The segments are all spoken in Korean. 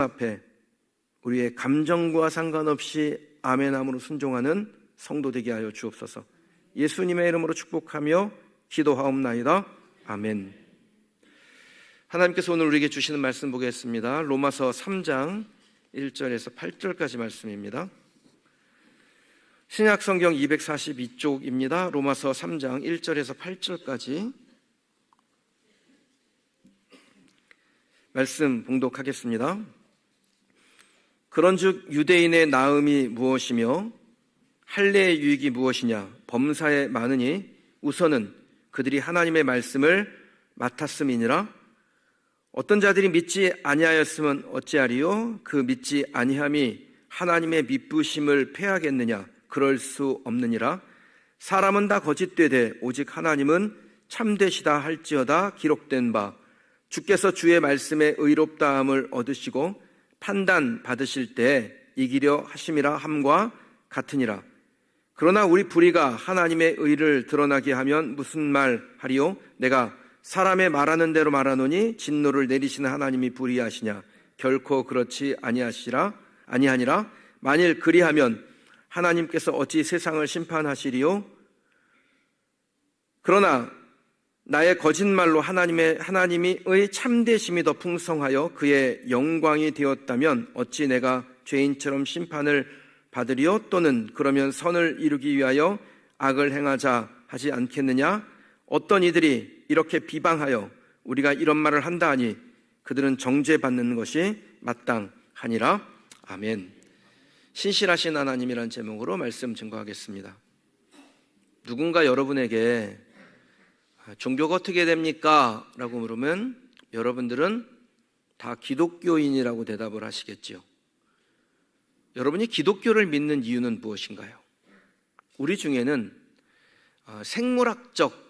앞에 우리의 감정과 상관없이 아멘함으로 순종하는 성도 되게 하여 주옵소서. 예수님의 이름으로 축복하며 기도하옵나이다. 아멘. 하나님께서 오늘 우리에게 주시는 말씀 보겠습니다. 로마서 3장 1절에서 8절까지 말씀입니다. 신약성경 242쪽입니다. 로마서 3장 1절에서 8절까지 말씀 봉독하겠습니다. 그런즉 유대인의 나음이 무엇이며 할례의 유익이 무엇이냐? 범사에 많으니 우선은 그들이 하나님의 말씀을 맡았음이니라. 어떤 자들이 믿지 아니하였으면 어찌하리요? 그 믿지 아니함이 하나님의 미쁘심을 패하겠느냐? 그럴 수 없느니라. 사람은 다 거짓되되 오직 하나님은 참되시다 할지어다. 기록된 바 주께서 주의 말씀에 의롭다함을 얻으시고 판단 받으실 때 이기려 하심이라 함과 같으니라. 그러나 우리 불의가 하나님의 의를 드러나게 하면 무슨 말 하리요? 내가 사람의 말하는 대로 말하노니 진노를 내리시는 하나님이 불의하시냐? 결코 그렇지 아니하니라. 만일 그리하면 하나님께서 어찌 세상을 심판하시리요? 그러나 나의 거짓말로 하나님의 참되심이 더 풍성하여 그의 영광이 되었다면 어찌 내가 죄인처럼 심판을 받으리요? 또는 그러면 선을 이루기 위하여 악을 행하자 하지 않겠느냐? 어떤 이들이 이렇게 비방하여 우리가 이런 말을 한다 하니 그들은 정죄받는 것이 마땅하니라. 아멘. 신실하신 하나님이라는 제목으로 말씀 증거하겠습니다. 누군가 여러분에게 종교가 어떻게 됩니까? 라고 물으면 여러분들은 다 기독교인이라고 대답을 하시겠지요. 여러분이 기독교를 믿는 이유는 무엇인가요? 우리 중에는 생물학적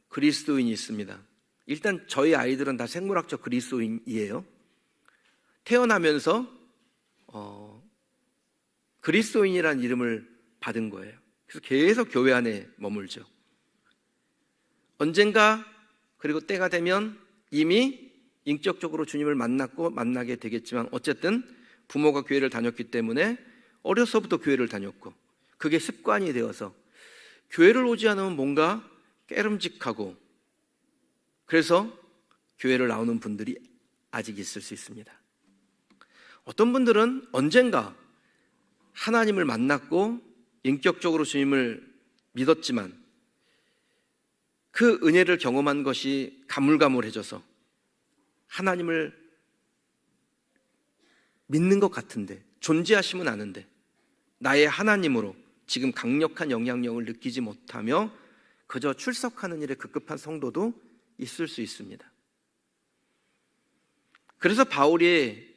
그리스도인이 있습니다. 일단 저희 아이들은 다 생물학적 그리스도인이에요. 태어나면서 그리스도인이라는 이름을 받은 거예요. 그래서 계속 교회 안에 머물죠. 언젠가 그리고 때가 되면 이미 인격적으로 주님을 만나게 되겠지만 어쨌든 부모가 교회를 다녔기 때문에 어려서부터 교회를 다녔고 그게 습관이 되어서 교회를 오지 않으면 뭔가 깨름직하고 그래서 교회를 나오는 분들이 아직 있을 수 있습니다. 어떤 분들은 언젠가 하나님을 만났고 인격적으로 주님을 믿었지만 그 은혜를 경험한 것이 가물가물해져서 하나님을 믿는 것 같은데 존재하심은 아는데 나의 하나님으로 지금 강력한 영향력을 느끼지 못하며 그저 출석하는 일에 급급한 성도도 있을 수 있습니다. 그래서 바울이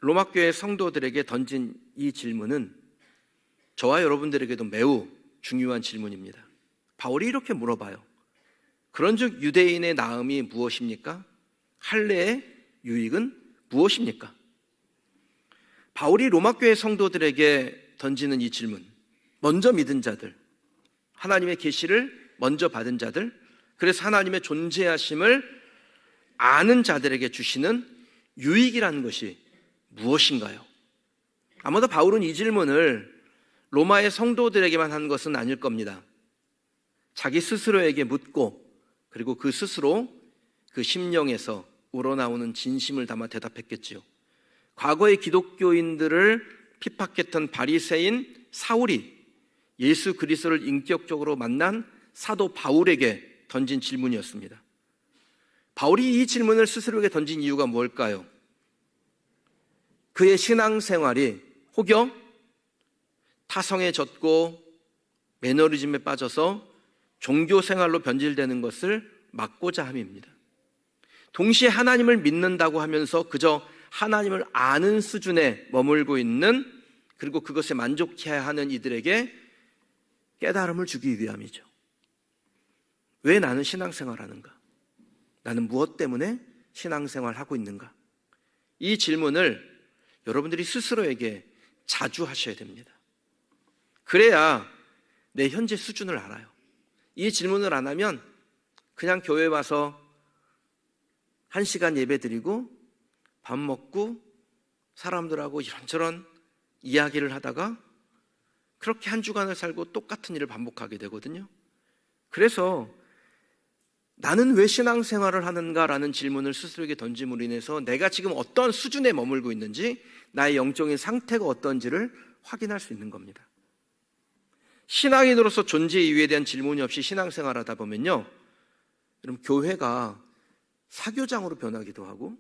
로마교회 성도들에게 던진 이 질문은 저와 여러분들에게도 매우 중요한 질문입니다. 바울이 이렇게 물어봐요. 그런즉 유대인의 나음이 무엇입니까? 할례의 유익은 무엇입니까? 바울이 로마교회 성도들에게 던지는 이 질문, 먼저 믿은 자들, 하나님의 계시를 먼저 받은 자들, 그래서 하나님의 존재하심을 아는 자들에게 주시는 유익이라는 것이 무엇인가요? 아마도 바울은 이 질문을 로마의 성도들에게만 한 것은 아닐 겁니다. 자기 스스로에게 묻고 그리고 그 스스로 그 심령에서 우러나오는 진심을 담아 대답했겠지요. 과거의 기독교인들을 핍박했던 바리새인 사울이 예수 그리스도를 인격적으로 만난 사도 바울에게 던진 질문이었습니다. 바울이 이 질문을 스스로에게 던진 이유가 뭘까요? 그의 신앙생활이 혹여 타성에 젖고 매너리즘에 빠져서 종교생활로 변질되는 것을 막고자 함입니다. 동시에 하나님을 믿는다고 하면서 그저 하나님을 아는 수준에 머물고 있는 그리고 그것에 만족해야 하는 이들에게 깨달음을 주기 위함이죠. 왜 나는 신앙생활하는가? 나는 무엇 때문에 신앙생활하고 있는가? 이 질문을 여러분들이 스스로에게 자주 하셔야 됩니다. 그래야 내 현재 수준을 알아요. 이 질문을 안 하면 그냥 교회 와서 1시간 예배 드리고 밥 먹고 사람들하고 이런저런 이야기를 하다가 그렇게 한 주간을 살고 똑같은 일을 반복하게 되거든요. 그래서 나는 왜 신앙생활을 하는가라는 질문을 스스로에게 던짐으로 인해서 내가 지금 어떤 수준에 머물고 있는지, 나의 영적인 상태가 어떤지를 확인할 수 있는 겁니다. 신앙인으로서 존재 이유에 대한 질문이 없이 신앙생활을 하다 보면요, 여러분, 교회가 사교장으로 변하기도 하고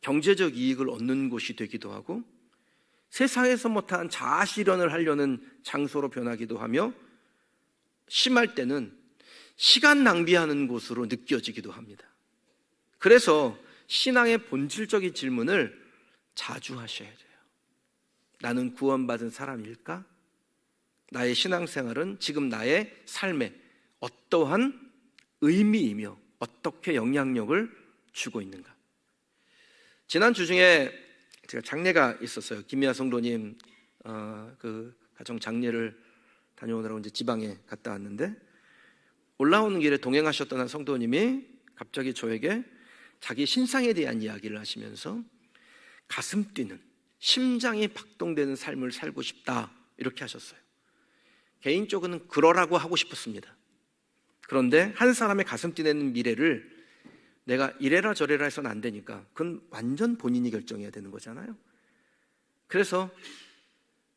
경제적 이익을 얻는 곳이 되기도 하고 세상에서 못한 자아실현을 하려는 장소로 변하기도 하며 심할 때는 시간 낭비하는 곳으로 느껴지기도 합니다. 그래서 신앙의 본질적인 질문을 자주 하셔야 돼요. 나는 구원받은 사람일까? 나의 신앙생활은 지금 나의 삶에 어떠한 의미이며 어떻게 영향력을 주고 있는가? 지난주 중에 제가 장례가 있었어요. 김미아 성도님 그 가정 장례를 다녀오느라고 이제 지방에 갔다 왔는데, 올라오는 길에 동행하셨던 한 성도님이 갑자기 저에게 자기 신상에 대한 이야기를 하시면서 가슴 뛰는, 심장이 박동되는 삶을 살고 싶다, 이렇게 하셨어요. 개인적으로는 그러라고 하고 싶었습니다. 그런데 한 사람의 가슴 뛰는 미래를 내가 이래라 저래라 해서는 안 되니까 그건 완전 본인이 결정해야 되는 거잖아요. 그래서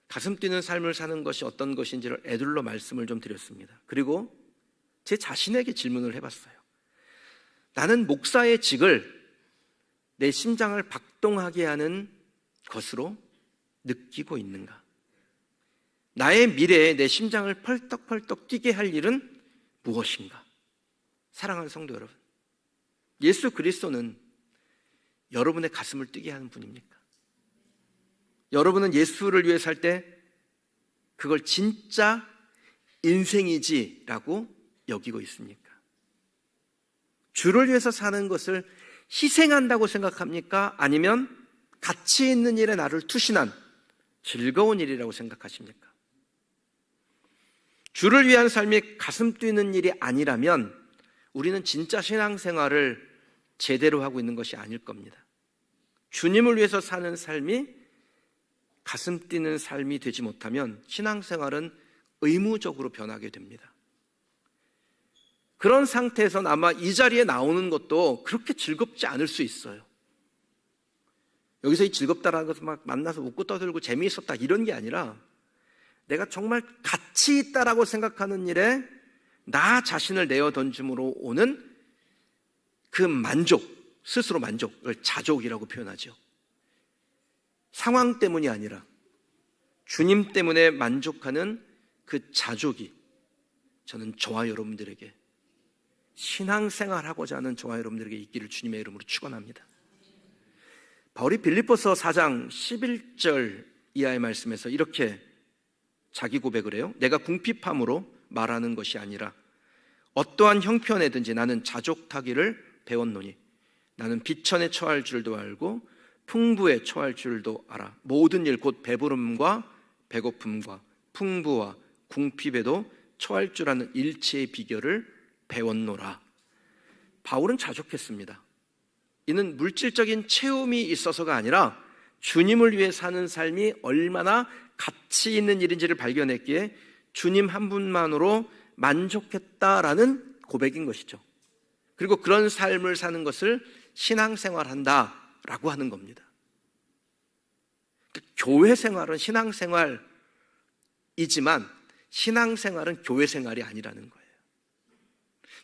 가슴 뛰는 삶을 사는 것이 어떤 것인지를 애둘러 말씀을 좀 드렸습니다. 그리고 제 자신에게 질문을 해봤어요. 나는 목사의 직을 내 심장을 박동하게 하는 것으로 느끼고 있는가? 나의 미래에 내 심장을 펄떡펄떡 뛰게 할 일은 무엇인가? 사랑하는 성도 여러분, 예수 그리스도는 여러분의 가슴을 뛰게 하는 분입니까? 여러분은 예수를 위해 살 때 그걸 진짜 인생이지라고 여기고 있습니까? 주를 위해서 사는 것을 희생한다고 생각합니까? 아니면 가치 있는 일에 나를 투신한 즐거운 일이라고 생각하십니까? 주를 위한 삶이 가슴 뛰는 일이 아니라면 우리는 진짜 신앙생활을 제대로 하고 있는 것이 아닐 겁니다. 주님을 위해서 사는 삶이 가슴 뛰는 삶이 되지 못하면 신앙생활은 의무적으로 변하게 됩니다. 그런 상태에서는 아마 이 자리에 나오는 것도 그렇게 즐겁지 않을 수 있어요. 여기서 이 즐겁다라는 것은 막 만나서 웃고 떠들고 재미있었다 이런 게 아니라, 내가 정말 가치 있다라고 생각하는 일에 나 자신을 내어 던짐으로 오는 그 만족, 스스로 만족을 자족이라고 표현하죠. 상황 때문이 아니라 주님 때문에 만족하는 그 자족이 저는 저와 여러분들에게, 신앙생활하고자 하는 저와 여러분들에게 있기를 주님의 이름으로 축원합니다. 바울이 빌립보서 4장 11절 이하의 말씀에서 이렇게 자기 고백을 해요. 내가 궁핍함으로 말하는 것이 아니라 어떠한 형편에든지 나는 자족하기를 배웠노니 나는 비천에 처할 줄도 알고 풍부에 처할 줄도 알아. 모든 일 곧 배부름과 배고픔과 풍부와 궁핍에도 처할 줄 아는 일체의 비결을 배웠노라. 바울은 자족했습니다. 이는 물질적인 체험이 있어서가 아니라 주님을 위해 사는 삶이 얼마나 가치 있는 일인지를 발견했기에 주님 한 분만으로 만족했다라는 고백인 것이죠. 그리고 그런 삶을 사는 것을 신앙생활한다라고 하는 겁니다. 교회 생활은 신앙생활이지만 신앙생활은 교회 생활이 아니라는 거예요.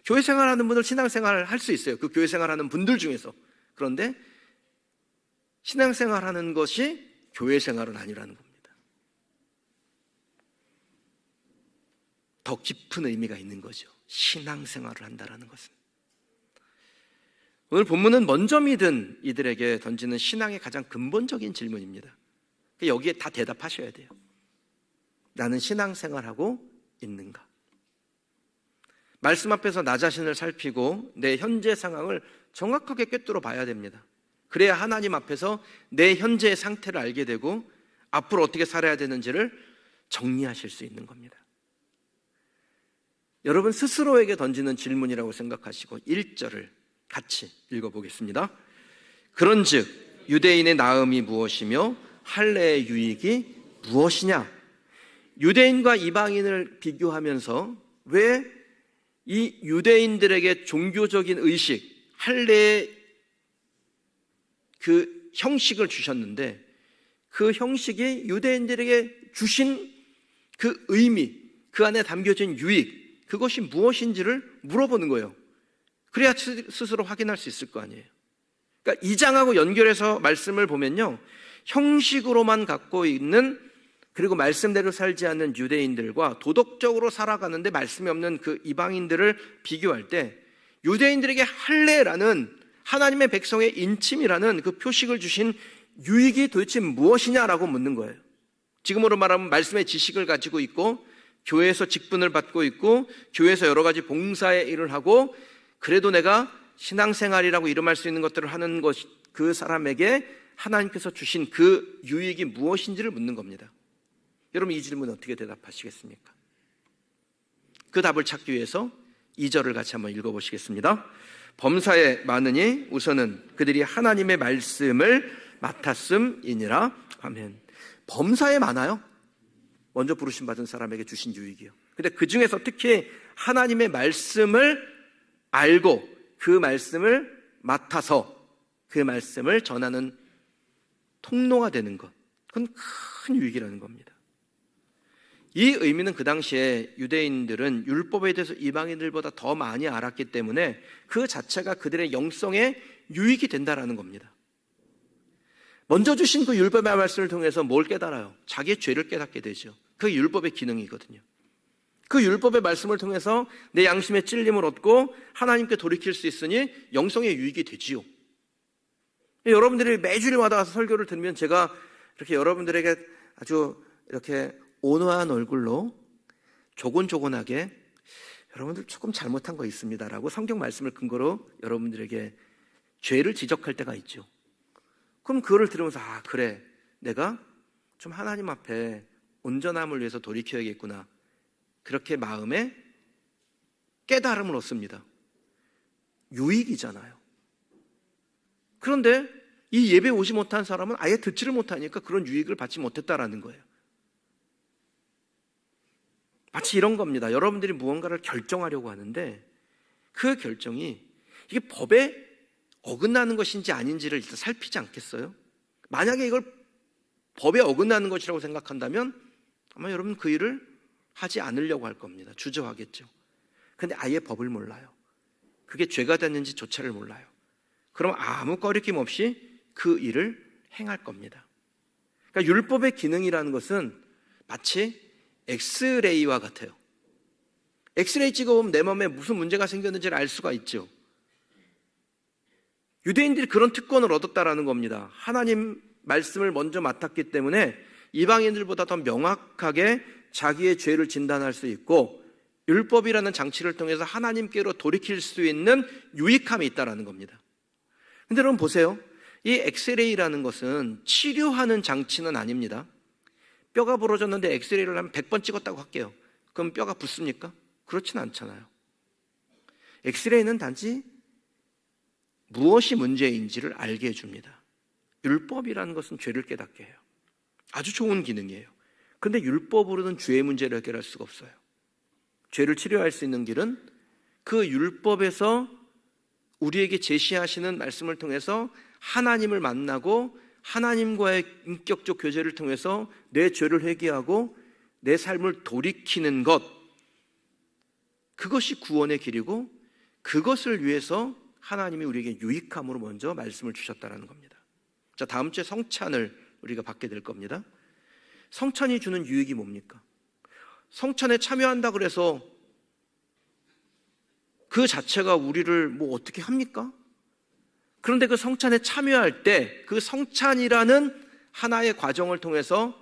교회 생활하는 분들 신앙생활을 할 수 있어요. 그 교회 생활하는 분들 중에서. 그런데 신앙생활하는 것이 교회 생활은 아니라는 겁니다. 더 깊은 의미가 있는 거죠. 신앙생활을 한다는 것은. 오늘 본문은 먼저 믿은 이들에게 던지는 신앙의 가장 근본적인 질문입니다. 여기에 다 대답하셔야 돼요. 나는 신앙생활하고 있는가? 말씀 앞에서 나 자신을 살피고 내 현재 상황을 정확하게 꿰뚫어 봐야 됩니다. 그래야 하나님 앞에서 내 현재의 상태를 알게 되고 앞으로 어떻게 살아야 되는지를 정리하실 수 있는 겁니다. 여러분 스스로에게 던지는 질문이라고 생각하시고 1절을 같이 읽어보겠습니다. 그런즉 유대인의 나음이 무엇이며 할례의 유익이 무엇이냐? 유대인과 이방인을 비교하면서 왜 이 유대인들에게 종교적인 의식, 할례의 그 형식을 주셨는데 그 형식이 유대인들에게 주신 그 의미, 그 안에 담겨진 유익, 그것이 무엇인지를 물어보는 거예요. 그래야 스스로 확인할 수 있을 거 아니에요. 그러니까 2장하고 연결해서 말씀을 보면요, 형식으로만 갖고 있는, 그리고 말씀대로 살지 않는 유대인들과 도덕적으로 살아가는데 말씀이 없는 그 이방인들을 비교할 때 유대인들에게 할례라는 하나님의 백성의 인침이라는 그 표식을 주신 유익이 도대체 무엇이냐라고 묻는 거예요. 지금으로 말하면 말씀의 지식을 가지고 있고 교회에서 직분을 받고 있고 교회에서 여러 가지 봉사의 일을 하고 그래도 내가 신앙생활이라고 이름할 수 있는 것들을 하는 것, 그 사람에게 하나님께서 주신 그 유익이 무엇인지를 묻는 겁니다. 여러분, 이 질문 어떻게 대답하시겠습니까? 그 답을 찾기 위해서 2절을 같이 한번 읽어보시겠습니다. 범사에 많으니 우선은 그들이 하나님의 말씀을 맡았음이니라. 아멘. 범사에 많아요. 먼저 부르심 받은 사람에게 주신 유익이요. 근데 그 중에서 특히 하나님의 말씀을 알고 그 말씀을 맡아서 그 말씀을 전하는 통로가 되는 것, 그건 큰 유익이라는 겁니다. 이 의미는 그 당시에 유대인들은 율법에 대해서 이방인들보다 더 많이 알았기 때문에 그 자체가 그들의 영성에 유익이 된다라는 겁니다. 먼저 주신 그 율법의 말씀을 통해서 뭘 깨달아요? 자기의 죄를 깨닫게 되죠. 그게 율법의 기능이거든요. 그 율법의 말씀을 통해서 내 양심의 찔림을 얻고 하나님께 돌이킬 수 있으니 영성의 유익이 되지요. 여러분들이 매주일마다 와서 설교를 들으면 제가 이렇게 여러분들에게 아주 이렇게 온화한 얼굴로 조곤조곤하게 여러분들 조금 잘못한 거 있습니다라고 성경 말씀을 근거로 여러분들에게 죄를 지적할 때가 있죠. 그럼 그거를 들으면서 아 그래, 내가 좀 하나님 앞에 온전함을 위해서 돌이켜야겠구나, 그렇게 마음에 깨달음을 얻습니다. 유익이잖아요. 그런데 이 예배 오지 못한 사람은 아예 듣지를 못하니까 그런 유익을 받지 못했다라는 거예요. 마치 이런 겁니다. 여러분들이 무언가를 결정하려고 하는데 그 결정이 이게 법에 어긋나는 것인지 아닌지를 일단 살피지 않겠어요? 만약에 이걸 법에 어긋나는 것이라고 생각한다면 아마 여러분 그 일을 하지 않으려고 할 겁니다. 주저하겠죠. 근데 아예 법을 몰라요. 그게 죄가 됐는지조차를 몰라요. 그럼 아무 꺼리낌 없이 그 일을 행할 겁니다. 그러니까 율법의 기능이라는 것은 마치 엑스레이와 같아요. 엑스레이 찍어보면 내 몸에 무슨 문제가 생겼는지를 알 수가 있죠. 유대인들이 그런 특권을 얻었다라는 겁니다. 하나님 말씀을 먼저 맡았기 때문에 이방인들보다 더 명확하게 자기의 죄를 진단할 수 있고 율법이라는 장치를 통해서 하나님께로 돌이킬 수 있는 유익함이 있다라는 겁니다. 근데 여러분 보세요. 이 엑스레이라는 것은 치료하는 장치는 아닙니다. 뼈가 부러졌는데 엑스레이를 하면 100번 찍었다고 할게요. 그럼 뼈가 붙습니까? 그렇진 않잖아요. 엑스레이는 단지 무엇이 문제인지를 알게 해줍니다. 율법이라는 것은 죄를 깨닫게 해요. 아주 좋은 기능이에요. 그런데 율법으로는 죄의 문제를 해결할 수가 없어요. 죄를 치료할 수 있는 길은 그 율법에서 우리에게 제시하시는 말씀을 통해서 하나님을 만나고 하나님과의 인격적 교제를 통해서 내 죄를 회개하고 내 삶을 돌이키는 것, 그것이 구원의 길이고 그것을 위해서 하나님이 우리에게 유익함으로 먼저 말씀을 주셨다는 겁니다. 자, 다음 주에 성찬을 우리가 받게 될 겁니다. 성찬이 주는 유익이 뭡니까? 성찬에 참여한다 그래서 그 자체가 우리를 뭐 어떻게 합니까? 그런데 그 성찬에 참여할 때 그 성찬이라는 하나의 과정을 통해서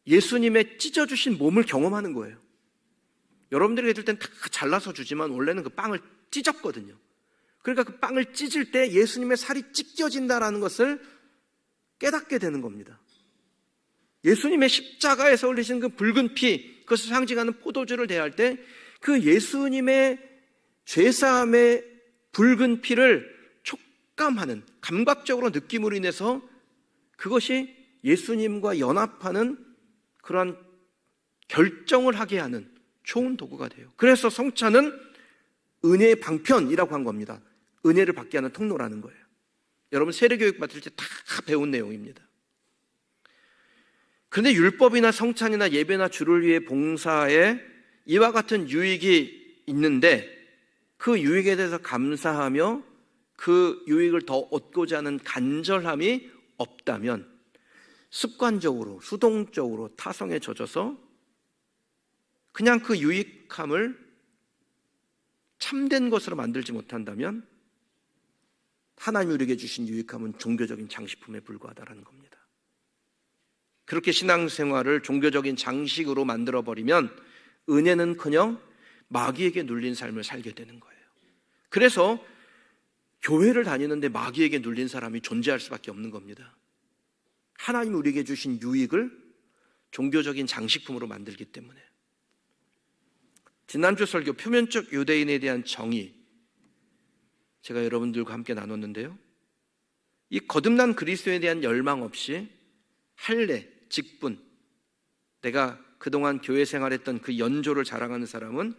예수님의 찢어주신 몸을 경험하는 거예요. 여러분들이 해줄 땐 다 잘라서 주지만 원래는 그 빵을 찢었거든요. 그러니까 그 빵을 찢을 때 예수님의 살이 찢겨진다라는 것을 깨닫게 되는 겁니다. 예수님의 십자가에서 흘리신 그 붉은 피, 그것을 상징하는 포도주를 대할 때 그 예수님의 죄사함의 붉은 피를 촉감하는, 감각적으로 느낌으로 인해서 그것이 예수님과 연합하는 그러한 결정을 하게 하는 좋은 도구가 돼요. 그래서 성찬은 은혜의 방편이라고 한 겁니다. 은혜를 받게 하는 통로라는 거예요. 여러분 세례교육 받을 때 다 배운 내용입니다. 그런데 율법이나 성찬이나 예배나 주를 위해 봉사에 이와 같은 유익이 있는데 그 유익에 대해서 감사하며 그 유익을 더 얻고자 하는 간절함이 없다면 습관적으로 수동적으로 타성에 젖어서 그냥 그 유익함을 참된 것으로 만들지 못한다면 하나님이 우리에게 주신 유익함은 종교적인 장식품에 불과하다는 겁니다. 그렇게 신앙생활을 종교적인 장식으로 만들어버리면 은혜는커녕 마귀에게 눌린 삶을 살게 되는 거예요. 그래서 교회를 다니는데 마귀에게 눌린 사람이 존재할 수밖에 없는 겁니다. 하나님이 우리에게 주신 유익을 종교적인 장식품으로 만들기 때문에. 지난주 설교 표면적 유대인에 대한 정의 제가 여러분들과 함께 나눴는데요, 이 거듭난 그리스도에 대한 열망 없이 할례, 직분, 내가 그동안 교회 생활했던 그 연조를 자랑하는 사람은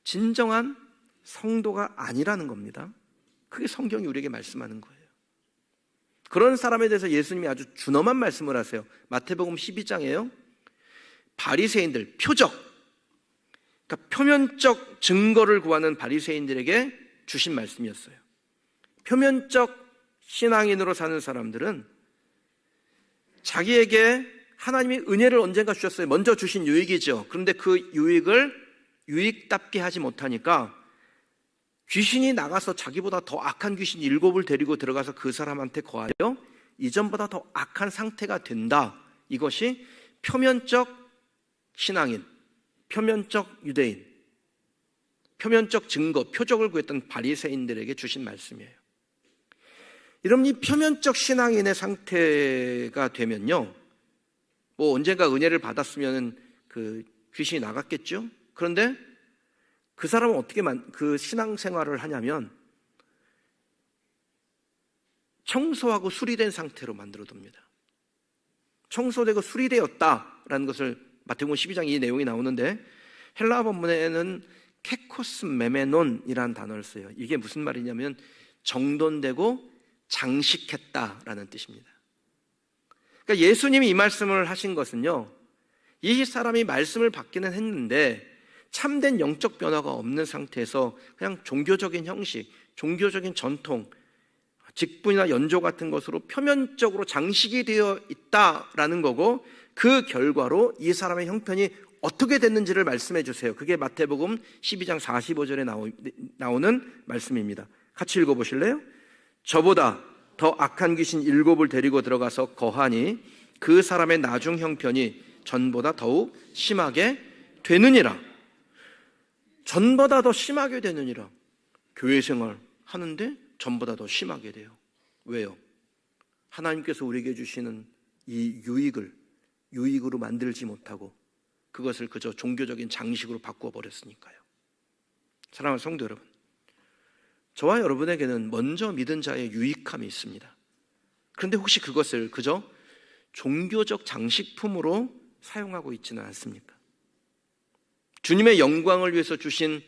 진정한 성도가 아니라는 겁니다. 그게 성경이 우리에게 말씀하는 거예요. 그런 사람에 대해서 예수님이 아주 준엄한 말씀을 하세요. 마태복음 12장에요 바리새인들, 표적, 그러니까 표면적 증거를 구하는 바리새인들에게 주신 말씀이었어요. 표면적 신앙인으로 사는 사람들은 자기에게 하나님이 은혜를 언젠가 주셨어요. 먼저 주신 유익이죠. 그런데 그 유익을 유익답게 하지 못하니까 귀신이 나가서 자기보다 더 악한 귀신 7을 데리고 들어가서 그 사람한테 거하여 이전보다 더 악한 상태가 된다. 이것이 표면적 신앙인, 표면적 유대인, 표면적 증거, 표적을 구했던 바리새인들에게 주신 말씀이에요. 여러분, 이 표면적 신앙인의 상태가 되면요, 뭐 언젠가 은혜를 받았으면 그 귀신이 나갔겠죠. 그런데 그 사람은 어떻게 그 신앙생활을 하냐면 청소하고 수리된 상태로 만들어둡니다. 청소되고 수리되었다라는 것을 마태복음 12장 이 내용이 나오는데 헬라어 본문에는 케코스 메메논이라는 단어를 써요. 이게 무슨 말이냐면 정돈되고 장식했다라는 뜻입니다. 그러니까 예수님이 이 말씀을 하신 것은요, 이 사람이 말씀을 받기는 했는데 참된 영적 변화가 없는 상태에서 그냥 종교적인 형식, 종교적인 전통, 직분이나 연조 같은 것으로 표면적으로 장식이 되어 있다라는 거고, 그 결과로 이 사람의 형편이 어떻게 됐는지를 말씀해 주세요. 그게 마태복음 12장 45절에 나오는 말씀입니다. 같이 읽어보실래요? 저보다 더 악한 귀신 7을 데리고 들어가서 거하니 그 사람의 나중 형편이 전보다 더욱 심하게 되느니라. 전보다 더 심하게 되느니라. 교회 생활 하는데 전보다 더 심하게 돼요. 왜요? 하나님께서 우리에게 주시는 이 유익으로 만들지 못하고 그것을 그저 종교적인 장식으로 바꾸어 버렸으니까요. 사랑하는 성도 여러분, 저와 여러분에게는 먼저 믿은 자의 유익함이 있습니다. 그런데 혹시 그것을 그저 종교적 장식품으로 사용하고 있지는 않습니까? 주님의 영광을 위해서 주신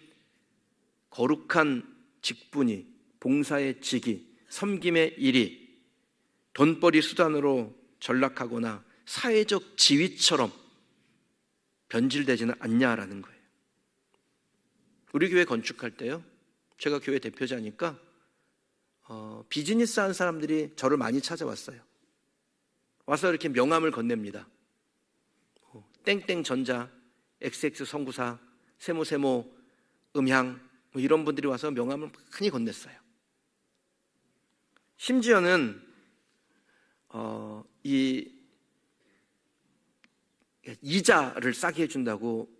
거룩한 직분이, 봉사의 직이, 섬김의 일이 돈벌이 수단으로 전락하거나 사회적 지위처럼 변질되지는 않냐라는 거예요. 우리 교회 건축할 때요, 제가 교회 대표자니까 비즈니스 하는 사람들이 저를 많이 찾아왔어요. 와서 이렇게 명함을 건넵니다. 땡땡전자, XX 선구사, 세모세모, 음향, 뭐 이런 분들이 와서 명함을 많이 건넸어요. 심지어는 이 이자를 싸게 해준다고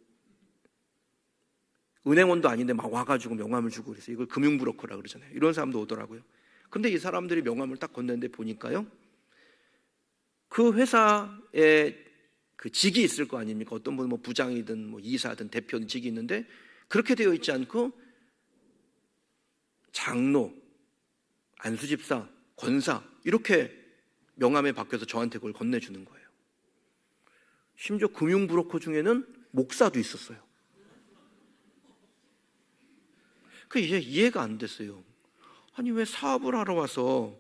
은행원도 아닌데 막 와가지고 명함을 주고 그래서 이걸 금융브로커라 그러잖아요. 이런 사람도 오더라고요. 근데 이 사람들이 명함을 딱 건넸는데 보니까요, 그 회사에 그 직이 있을 거 아닙니까? 어떤 분은 뭐 부장이든 뭐 이사든 대표든 직이 있는데 그렇게 되어 있지 않고 장로, 안수집사, 권사 이렇게 명함에 바뀌어서 저한테 그걸 건네주는 거예요. 심지어 금융 브로커 중에는 목사도 있었어요. 그 이제 이해가 안 됐어요. 아니 왜 사업을 하러 와서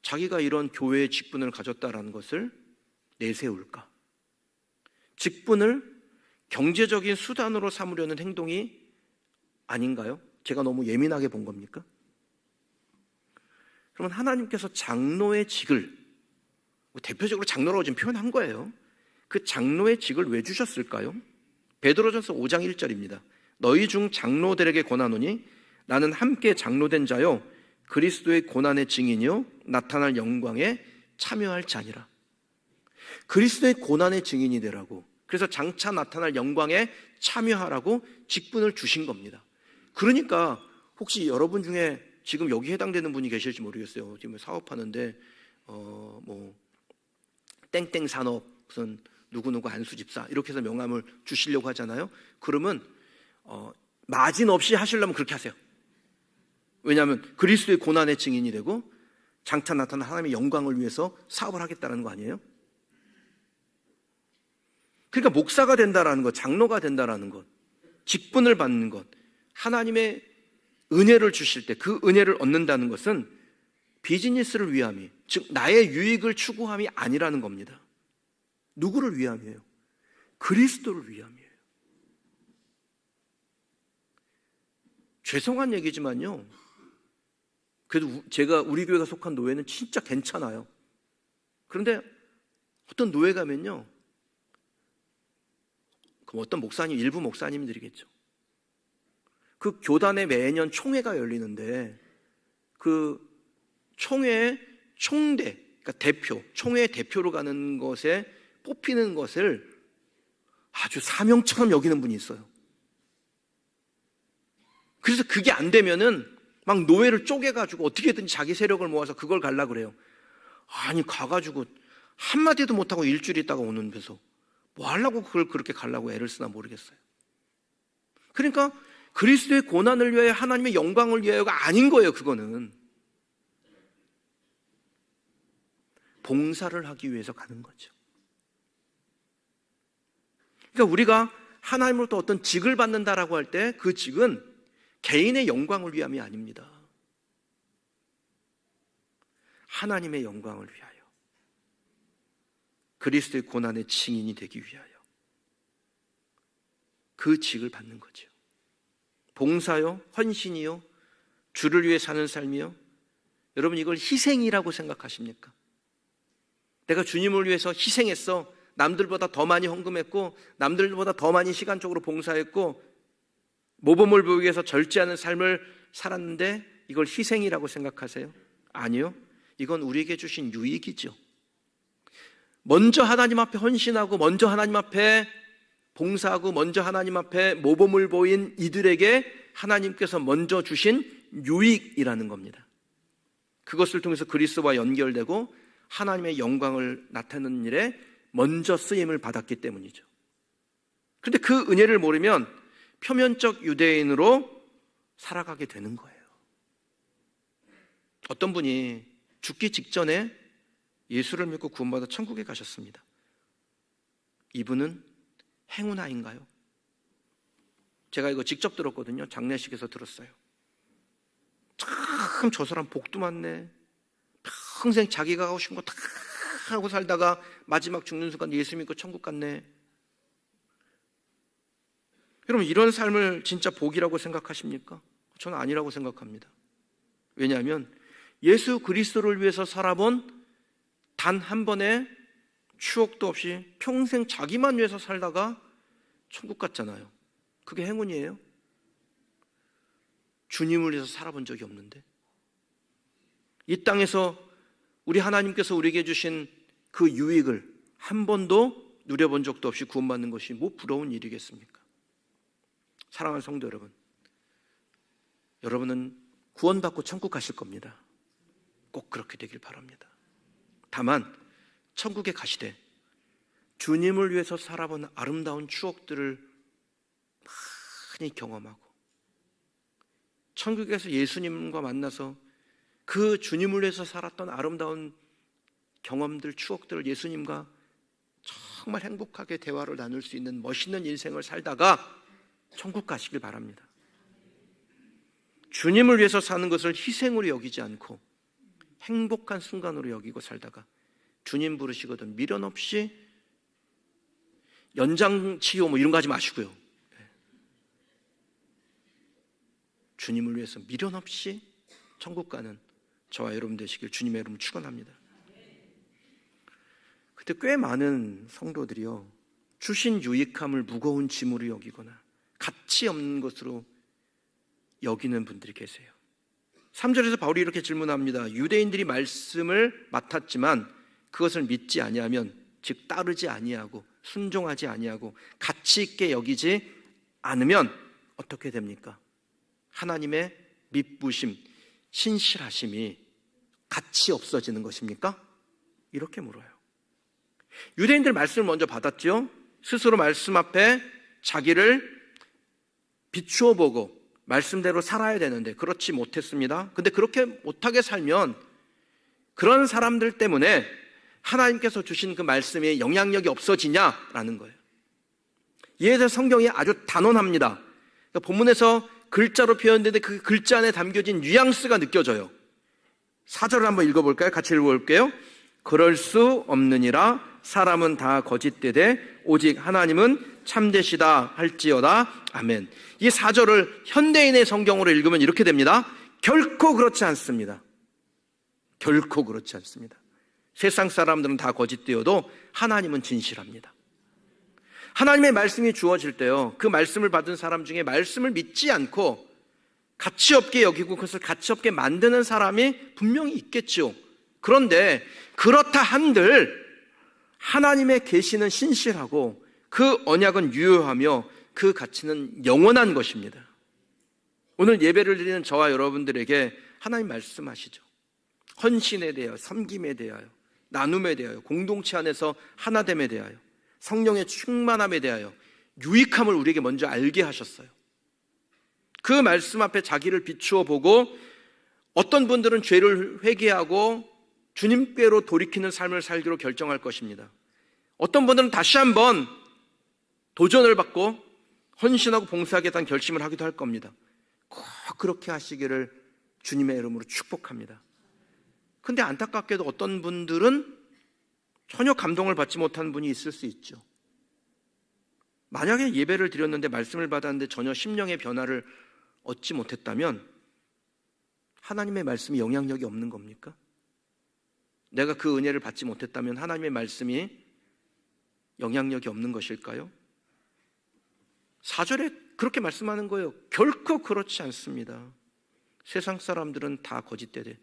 자기가 이런 교회의 직분을 가졌다라는 것을 내세울까? 직분을 경제적인 수단으로 삼으려는 행동이 아닌가요? 제가 너무 예민하게 본 겁니까? 그러면 하나님께서 장로의 직을, 대표적으로 장로라고 지금 표현한 거예요. 그 장로의 직을 왜 주셨을까요? 베드로전서 5장 1절입니다. 너희 중 장로들에게 권하노니 나는 함께 장로된 자요 그리스도의 고난의 증인이요 나타날 영광에 참여할 자니라. 그리스도의 고난의 증인이 되라고, 그래서 장차 나타날 영광에 참여하라고 직분을 주신 겁니다. 그러니까 혹시 여러분 중에 지금 여기 해당되는 분이 계실지 모르겠어요. 지금 사업하는데 땡땡 산업 무슨 누구누구 안수집사 이렇게 해서 명함을 주시려고 하잖아요. 그러면 마진 없이 하시려면 그렇게 하세요. 왜냐하면 그리스도의 고난의 증인이 되고 장차 나타난 하나님의 영광을 위해서 사업을 하겠다는 거 아니에요? 그러니까 목사가 된다라는 것, 장로가 된다라는 것, 직분을 받는 것, 하나님의 은혜를 주실 때 그 은혜를 얻는다는 것은 비즈니스를 위함이, 즉 나의 유익을 추구함이 아니라는 겁니다. 누구를 위함이에요? 그리스도를 위함이에요. 죄송한 얘기지만요, 그래도 제가 우리 교회가 속한 노예는 진짜 괜찮아요. 그런데 어떤 노예 가면요, 그럼 어떤 목사님, 일부 목사님들이겠죠. 그 교단에 매년 총회가 열리는데 그 총회의 총대, 그러니까 대표, 총회의 대표로 가는 것에 뽑히는 것을 아주 사명처럼 여기는 분이 있어요. 그래서 그게 안 되면은 막 노예를 쪼개가지고 어떻게든지 자기 세력을 모아서 그걸 가려고 그래요. 아니 가가지고 한마디도 못하고 일주일 있다가 오는 데서 뭐 하려고 그걸 그렇게 가려고 애를 쓰나 모르겠어요. 그러니까 그리스도의 고난을 위하여 하나님의 영광을 위하여가 아닌 거예요. 그거는 봉사를 하기 위해서 가는 거죠. 그러니까 우리가 하나님으로부터 어떤 직을 받는다라고 할 때 그 직은 개인의 영광을 위함이 아닙니다. 하나님의 영광을 위하여, 그리스도의 고난의 증인이 되기 위하여 그 직을 받는 거죠. 봉사요, 헌신이요, 주를 위해 사는 삶이요. 여러분 이걸 희생이라고 생각하십니까? 내가 주님을 위해서 희생했어, 남들보다 더 많이 헌금했고 남들보다 더 많이 시간적으로 봉사했고 모범을 보이기 위해서 절제하는 삶을 살았는데 이걸 희생이라고 생각하세요? 아니요, 이건 우리에게 주신 유익이죠. 먼저 하나님 앞에 헌신하고 먼저 하나님 앞에 봉사하고 먼저 하나님 앞에 모범을 보인 이들에게 하나님께서 먼저 주신 유익이라는 겁니다. 그것을 통해서 그리스도와 연결되고 하나님의 영광을 나타내는 일에 먼저 쓰임을 받았기 때문이죠. 그런데 그 은혜를 모르면 표면적 유대인으로 살아가게 되는 거예요. 어떤 분이 죽기 직전에 예수를 믿고 구원받아 천국에 가셨습니다. 이분은 행운아인가요? 제가 이거 직접 들었거든요. 장례식에서 들었어요. 참 저 사람 복도 많네. 평생 자기가 하고 싶은 거 다 하고 살다가 마지막 죽는 순간 예수 믿고 천국 갔네. 여러분 이런 삶을 진짜 복이라고 생각하십니까? 저는 아니라고 생각합니다. 왜냐하면 예수 그리스도를 위해서 살아본 단 한 번의 추억도 없이 평생 자기만 위해서 살다가 천국 갔잖아요. 그게 행운이에요? 주님을 위해서 살아본 적이 없는데, 이 땅에서 우리 하나님께서 우리에게 주신 그 유익을 한 번도 누려본 적도 없이 구원받는 것이 뭐 부러운 일이겠습니까? 사랑하는 성도 여러분, 여러분은 구원받고 천국 가실 겁니다. 꼭 그렇게 되길 바랍니다. 다만 천국에 가시되 주님을 위해서 살아본 아름다운 추억들을 많이 경험하고 천국에서 예수님과 만나서 그 주님을 위해서 살았던 아름다운 경험들, 추억들을 예수님과 정말 행복하게 대화를 나눌 수 있는 멋있는 인생을 살다가 천국 가시길 바랍니다. 주님을 위해서 사는 것을 희생으로 여기지 않고 행복한 순간으로 여기고 살다가 주님 부르시거든 미련 없이 연장치료 이런 거 하지 마시고요. 주님을 위해서 미련 없이 천국 가는 저와 여러분 되시길 주님의 이름으로 축원합니다. 근데 꽤 많은 성도들이요, 주신 유익함을 무거운 짐으로 여기거나 가치 없는 것으로 여기는 분들이 계세요. 3절에서 바울이 이렇게 질문합니다. 유대인들이 말씀을 맡았지만 그것을 믿지 아니하면, 즉 따르지 아니하고 순종하지 아니하고 가치 있게 여기지 않으면 어떻게 됩니까? 하나님의 미쁘심, 신실하심이 가치 없어지는 것입니까? 이렇게 물어요. 유대인들 말씀을 먼저 받았죠. 스스로 말씀 앞에 자기를 비추어 보고 말씀대로 살아야 되는데 그렇지 못했습니다. 근데 그렇게 못하게 살면 그런 사람들 때문에 하나님께서 주신 그 말씀이 영향력이 없어지냐라는 거예요. 이에 대해서 성경이 아주 단언합니다. 그러니까 본문에서 글자로 표현되는데 그 글자 안에 담겨진 뉘앙스가 느껴져요. 4절을 한번 읽어볼까요? 같이 읽어볼게요. 그럴 수 없느니라. 사람은 다 거짓되되 오직 하나님은 참되시다 할지어다. 아멘. 이 4절을 현대인의 성경으로 읽으면 이렇게 됩니다. 결코 그렇지 않습니다. 결코 그렇지 않습니다. 세상 사람들은 다 거짓되어도 하나님은 진실합니다. 하나님의 말씀이 주어질 때요, 그 말씀을 받은 사람 중에 말씀을 믿지 않고 가치 없게 여기고 그것을 가치 없게 만드는 사람이 분명히 있겠죠. 그런데 그렇다 한들 하나님의 계시는 신실하고 그 언약은 유효하며 그 가치는 영원한 것입니다. 오늘 예배를 드리는 저와 여러분들에게 하나님 말씀하시죠. 헌신에 대하여, 섬김에 대하여, 나눔에 대하여, 공동체 안에서 하나됨에 대하여, 성령의 충만함에 대하여 유익함을 우리에게 먼저 알게 하셨어요. 그 말씀 앞에 자기를 비추어 보고 어떤 분들은 죄를 회개하고 주님께로 돌이키는 삶을 살기로 결정할 것입니다. 어떤 분들은 다시 한번 도전을 받고 헌신하고 봉사하겠다는 결심을 하기도 할 겁니다. 꼭 그렇게 하시기를 주님의 이름으로 축복합니다. 근데 안타깝게도 어떤 분들은 전혀 감동을 받지 못한 분이 있을 수 있죠. 만약에 예배를 드렸는데 말씀을 받았는데 전혀 심령의 변화를 얻지 못했다면 하나님의 말씀이 영향력이 없는 겁니까? 내가 그 은혜를 받지 못했다면 하나님의 말씀이 영향력이 없는 것일까요? 4절에 그렇게 말씀하는 거예요. 결코 그렇지 않습니다. 세상 사람들은 다 거짓되되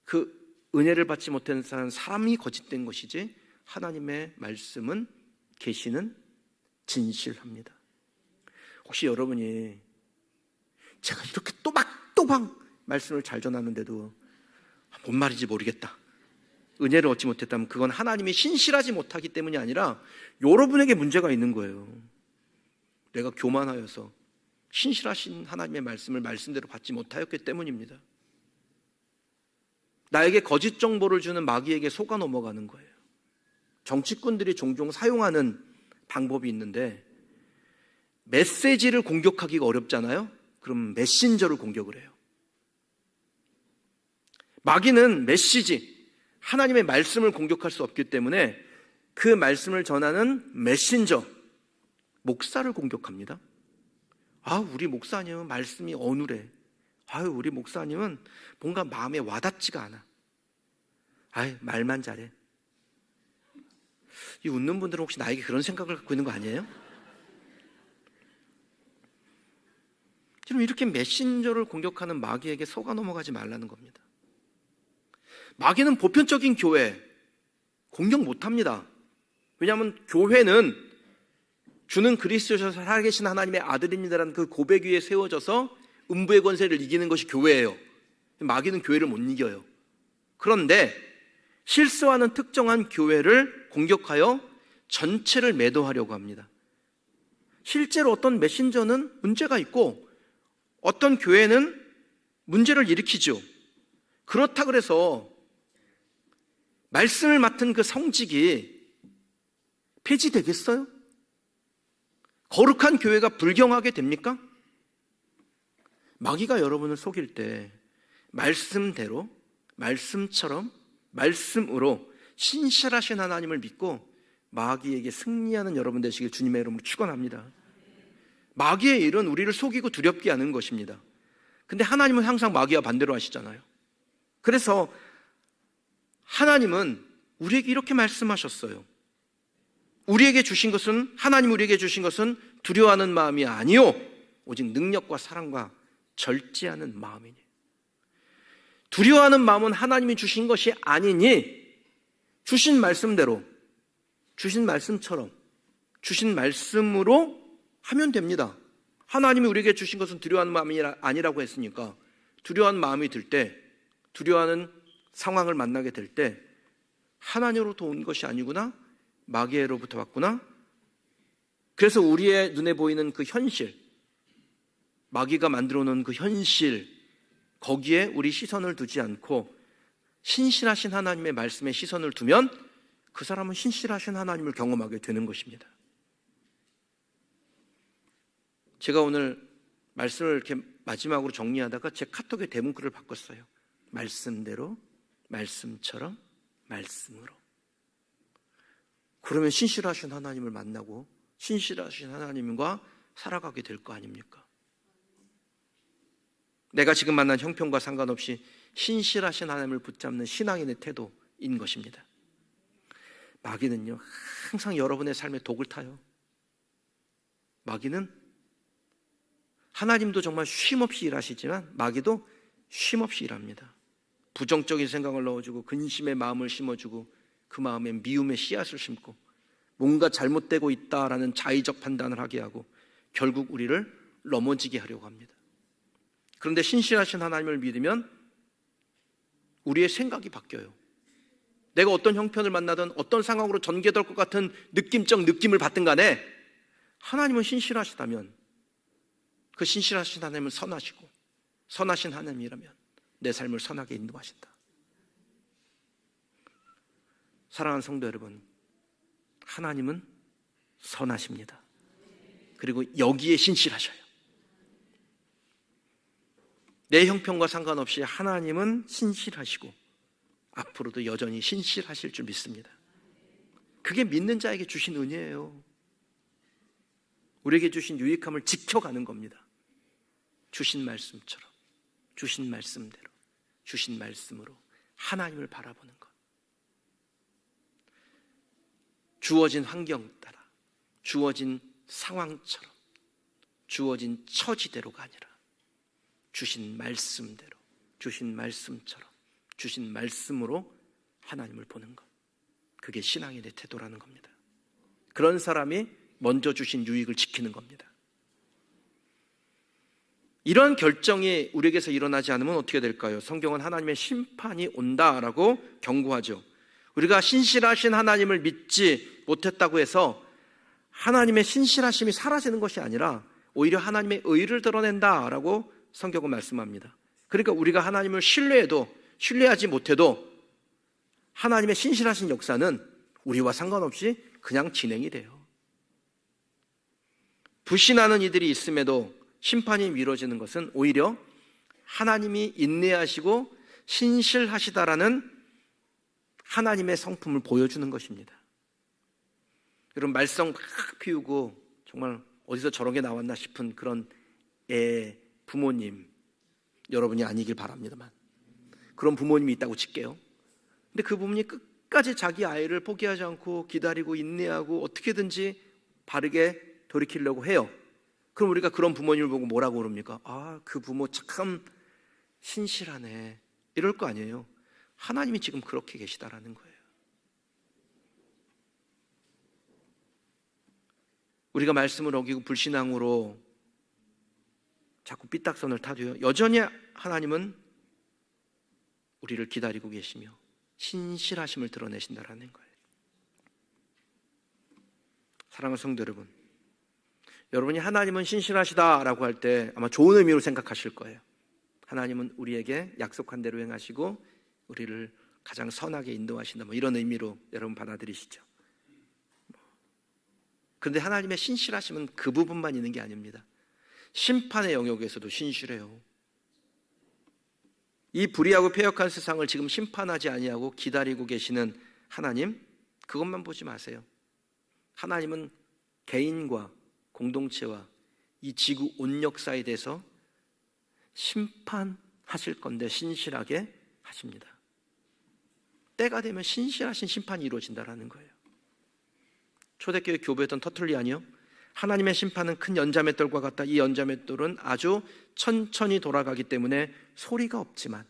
그 은혜를 받지 못한 사람이 거짓된 것이지 하나님의 말씀은 계시는 진실합니다. 혹시 여러분이 제가 이렇게 또박또박 말씀을 잘 전하는데도 뭔 말인지 모르겠다, 은혜를 얻지 못했다면 그건 하나님이 신실하지 못하기 때문이 아니라 여러분에게 문제가 있는 거예요. 내가 교만하여서 신실하신 하나님의 말씀을 말씀대로 받지 못하였기 때문입니다. 나에게 거짓 정보를 주는 마귀에게 속아 넘어가는 거예요. 정치꾼들이 종종 사용하는 방법이 있는데 메시지를 공격하기가 어렵잖아요. 그럼 메신저를 공격을 해요. 마귀는 메시지, 하나님의 말씀을 공격할 수 없기 때문에 그 말씀을 전하는 메신저, 목사를 공격합니다. 우리 목사님은 말씀이 어눌해. 우리 목사님은 뭔가 마음에 와닿지가 않아. 말만 잘해. 이 웃는 분들은 혹시 나에게 그런 생각을 갖고 있는 거 아니에요? 지금 이렇게 메신저를 공격하는 마귀에게 속아 넘어가지 말라는 겁니다. 마귀는 보편적인 교회 공격 못합니다. 왜냐하면 교회는 주는 그리스도셔서 살아계신 하나님의 아들입니다라는 그 고백 위에 세워져서 음부의 권세를 이기는 것이 교회예요. 마귀는 교회를 못 이겨요. 그런데 실수하는 특정한 교회를 공격하여 전체를 매도하려고 합니다. 실제로 어떤 메신저는 문제가 있고 어떤 교회는 문제를 일으키죠. 그렇다 그래서 말씀을 맡은 그 성직이 폐지되겠어요? 거룩한 교회가 불경하게 됩니까? 마귀가 여러분을 속일 때 말씀대로, 말씀처럼, 말씀으로 신실하신 하나님을 믿고 마귀에게 승리하는 여러분 되시길 주님의 이름으로 축원합니다. 마귀의 일은 우리를 속이고 두렵게 하는 것입니다. 근데 하나님은 항상 마귀와 반대로 하시잖아요. 그래서 하나님은 우리에게 이렇게 말씀하셨어요. 하나님 우리에게 주신 것은 두려워하는 마음이 아니요 오직 능력과 사랑과 절제하는 마음이니. 두려워하는 마음은 하나님이 주신 것이 아니니 주신 말씀대로, 주신 말씀처럼, 주신 말씀으로 하면 됩니다. 하나님이 우리에게 주신 것은 두려워하는 마음이 아니라고 했으니까 두려워하는 마음이 들 때, 두려워하는 상황을 만나게 될 때 하나님으로부터 온 것이 아니구나, 마귀로부터 왔구나. 그래서 우리의 눈에 보이는 그 현실, 마귀가 만들어 놓은 그 현실, 거기에 우리 시선을 두지 않고 신실하신 하나님의 말씀에 시선을 두면 그 사람은 신실하신 하나님을 경험하게 되는 것입니다. 제가 오늘 말씀을 이렇게 마지막으로 정리하다가 제 카톡에 대문구를 바꿨어요. 말씀대로, 말씀처럼, 말씀으로. 그러면 신실하신 하나님을 만나고 신실하신 하나님과 살아가게 될 거 아닙니까? 내가 지금 만난 형편과 상관없이 신실하신 하나님을 붙잡는 신앙인의 태도인 것입니다. 마귀는요, 항상 여러분의 삶에 독을 타요. 마귀는 하나님도 정말 쉼없이 일하시지만 마귀도 쉼없이 일합니다. 부정적인 생각을 넣어주고 근심의 마음을 심어주고 그 마음에 미움의 씨앗을 심고 뭔가 잘못되고 있다라는 자의적 판단을 하게 하고 결국 우리를 넘어지게 하려고 합니다. 그런데 신실하신 하나님을 믿으면 우리의 생각이 바뀌어요. 내가 어떤 형편을 만나든 어떤 상황으로 전개될 것 같은 느낌적 느낌을 받든 간에 하나님은 신실하시다면 그 신실하신 하나님은 선하시고 선하신 하나님이라면 내 삶을 선하게 인도하신다. 사랑하는 성도 여러분, 하나님은 선하십니다. 그리고 여기에 신실하셔요. 내 형편과 상관없이 하나님은 신실하시고 앞으로도 여전히 신실하실 줄 믿습니다. 그게 믿는 자에게 주신 은혜예요. 우리에게 주신 유익함을 지켜가는 겁니다. 주신 말씀처럼, 주신 말씀대로, 주신 말씀으로 하나님을 바라보는 것. 주어진 환경 따라, 주어진 상황처럼, 주어진 처지대로가 아니라 주신 말씀대로, 주신 말씀처럼, 주신 말씀으로 하나님을 보는 것. 그게 신앙인의 태도라는 겁니다. 그런 사람이 먼저 주신 유익을 지키는 겁니다. 이런 결정이 우리에게서 일어나지 않으면 어떻게 될까요? 성경은 하나님의 심판이 온다라고 경고하죠. 우리가 신실하신 하나님을 믿지 못했다고 해서 하나님의 신실하심이 사라지는 것이 아니라 오히려 하나님의 의를 드러낸다라고 성경은 말씀합니다. 그러니까 우리가 하나님을 신뢰해도 신뢰하지 못해도 하나님의 신실하신 역사는 우리와 상관없이 그냥 진행이 돼요. 불신하는 이들이 있음에도 심판이 미뤄지는 것은 오히려 하나님이 인내하시고 신실하시다라는 하나님의 성품을 보여주는 것입니다. 여러분, 말썽 막 피우고 정말 어디서 저런 게 나왔나 싶은 그런 부모님 여러분이 아니길 바랍니다만, 그런 부모님이 있다고 칠게요. 근데 그 부모님이 끝까지 자기 아이를 포기하지 않고 기다리고 인내하고 어떻게든지 바르게 돌이키려고 해요. 그럼 우리가 그런 부모님을 보고 뭐라고 그럽니까? 아, 그 부모 참 신실하네, 이럴 거 아니에요. 하나님이 지금 그렇게 계시다라는 거예요. 우리가 말씀을 어기고 불신앙으로 자꾸 삐딱선을 타도요, 여전히 하나님은 우리를 기다리고 계시며 신실하심을 드러내신다라는 거예요. 사랑하는 성도 여러분, 여러분이 하나님은 신실하시다라고 할 때 아마 좋은 의미로 생각하실 거예요. 하나님은 우리에게 약속한 대로 행하시고 우리를 가장 선하게 인도하신다, 뭐 이런 의미로 여러분 받아들이시죠. 그런데 하나님의 신실하심은 그 부분만 있는 게 아닙니다. 심판의 영역에서도 신실해요. 이 불의하고 패역한 세상을 지금 심판하지 아니하고 기다리고 계시는 하나님, 그것만 보지 마세요. 하나님은 개인과 공동체와 이 지구 온 역사에 대해서 심판하실 건데 신실하게 하십니다. 때가 되면 신실하신 심판이 이루어진다는 거예요. 초대교회 교부였던 터툴리안이요, 하나님의 심판은 큰 연자맷돌과 같다. 이 연자맷돌은 아주 천천히 돌아가기 때문에 소리가 없지만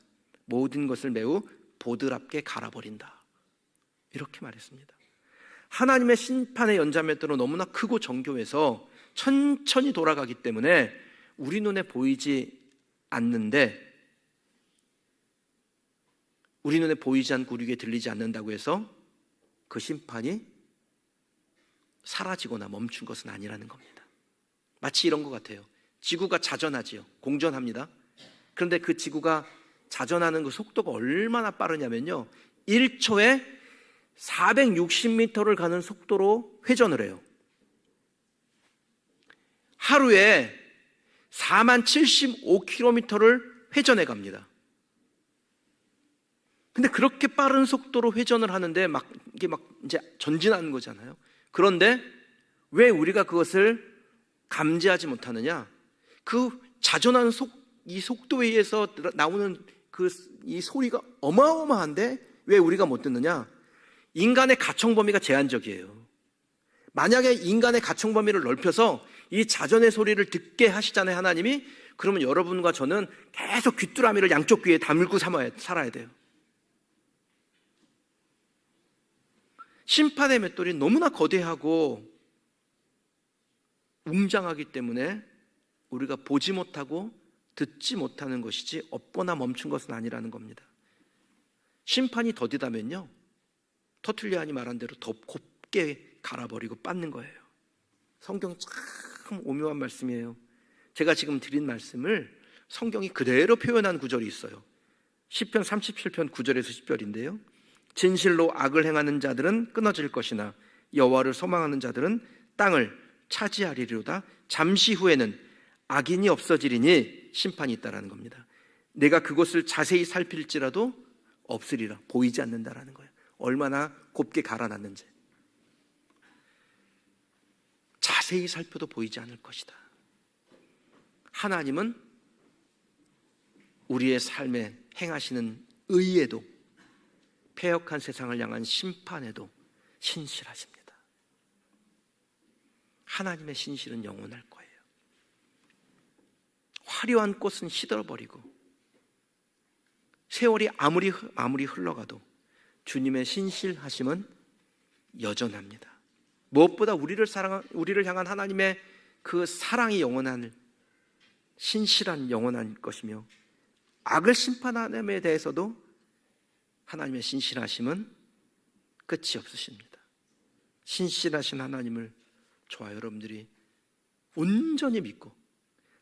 모든 것을 매우 보드랍게 갈아버린다, 이렇게 말했습니다. 하나님의 심판의 연자맷돌은 너무나 크고 정교해서 천천히 돌아가기 때문에 우리 눈에 보이지 않는데, 우리 눈에 보이지 않고 우리에게 들리지 않는다고 해서 그 심판이 사라지거나 멈춘 것은 아니라는 겁니다. 마치 이런 것 같아요. 지구가 자전하지요. 공전합니다. 그런데 그 지구가 자전하는 그 속도가 얼마나 빠르냐면요, 1초에 460m를 가는 속도로 회전을 해요. 하루에 4075km를 회전해 갑니다. 근데 그렇게 빠른 속도로 회전을 하는데 이게 이제 전진하는 거잖아요. 그런데 왜 우리가 그것을 감지하지 못하느냐? 그 자전하는 이 속도에 의해서 나오는 이 소리가 어마어마한데 왜 우리가 못 듣느냐? 인간의 가청 범위가 제한적이에요. 만약에 인간의 가청 범위를 넓혀서 이 자전의 소리를 듣게 하시잖아요, 하나님이. 그러면 여러분과 저는 계속 귀뚜라미를 양쪽 귀에 다물고 살아야 돼요. 심판의 맷돌이 너무나 거대하고 웅장하기 때문에 우리가 보지 못하고 듣지 못하는 것이지 없거나 멈춘 것은 아니라는 겁니다. 심판이 더디다면요, 터툴리안이 말한 대로 더 곱게 갈아버리고 빻는 거예요. 성경 참 오묘한 말씀이에요. 제가 지금 드린 말씀을 성경이 그대로 표현한 구절이 있어요. 시편 37편 9절에서 10절인데요. 진실로 악을 행하는 자들은 끊어질 것이나 여호와를 소망하는 자들은 땅을 차지하리로다. 잠시 후에는 악인이 없어지리니 심판이 있다라는 겁니다. 내가 그것을 자세히 살필지라도 없으리라. 보이지 않는다라는 거예요. 얼마나 곱게 갈아놨는지. 자세히 살펴도 보이지 않을 것이다. 하나님은 우리의 삶에 행하시는 의에도 패역한 세상을 향한 심판에도 신실하십니다. 하나님의 신실은 영원할 거예요. 화려한 꽃은 시들어버리고 세월이 아무리 흘러가도 주님의 신실하심은 여전합니다. 무엇보다 우리를 향한 하나님의 그 사랑이 영원한, 신실한 영원한 것이며, 악을 심판함에 대해서도 하나님의 신실하심은 끝이 없으십니다. 신실하신 하나님을 저와 여러분들이 온전히 믿고,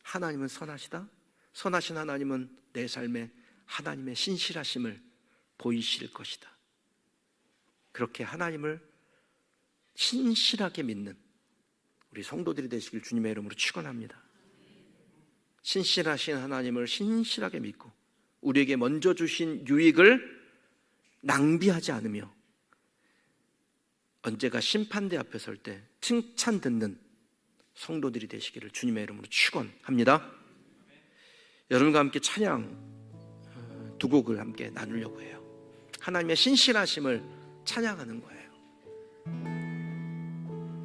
하나님은 선하시다, 선하신 하나님은 내 삶에 하나님의 신실하심을 보이실 것이다, 그렇게 하나님을 신실하게 믿는 우리 성도들이 되시길 주님의 이름으로 축원합니다. 신실하신 하나님을 신실하게 믿고 우리에게 먼저 주신 유익을 낭비하지 않으며 언제가 심판대 앞에 설 때 칭찬 듣는 성도들이 되시기를 주님의 이름으로 축원합니다. 여러분과 함께 찬양 두 곡을 함께 나누려고 해요. 하나님의 신실하심을 찬양하는 거예요.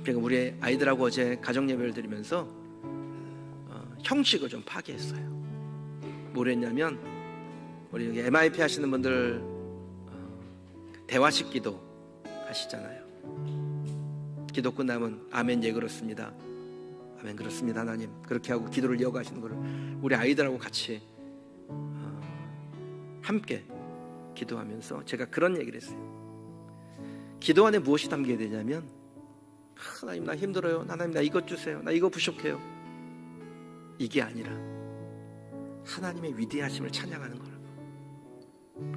제가 우리 아이들하고 어제 가정예배를 드리면서 형식을 좀 파괴했어요. 뭘 했냐면, 우리 여기 MIP 하시는 분들 대화식 기도 하시잖아요. 기도 끝나면 아멘, 예 그렇습니다, 아멘 그렇습니다 하나님, 그렇게 하고 기도를 이어가시는 거를 우리 아이들하고 같이 함께 기도하면서 제가 그런 얘기를 했어요. 기도 안에 무엇이 담겨야 되냐면, 하나님 나 힘들어요, 하나님 나 이것 주세요, 나 이거 부족해요, 이게 아니라 하나님의 위대하심을 찬양하는 거예요.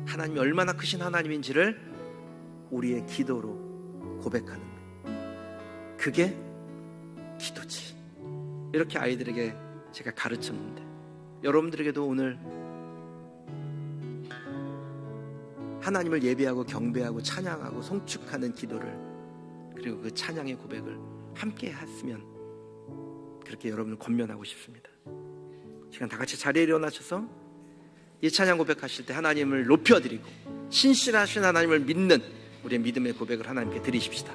하나님이 얼마나 크신 하나님인지를 우리의 기도로 고백하는 것, 그게 기도지. 이렇게 아이들에게 제가 가르쳤는데, 여러분들에게도 오늘 하나님을 예배하고 경배하고 찬양하고 송축하는 기도를, 그리고 그 찬양의 고백을 함께 했으면, 그렇게 여러분을 권면하고 싶습니다. 시간 다 같이 자리에 일어나셔서 이 찬양 고백하실 때 하나님을 높여드리고 신실하신 하나님을 믿는 우리의 믿음의 고백을 하나님께 드리십시다.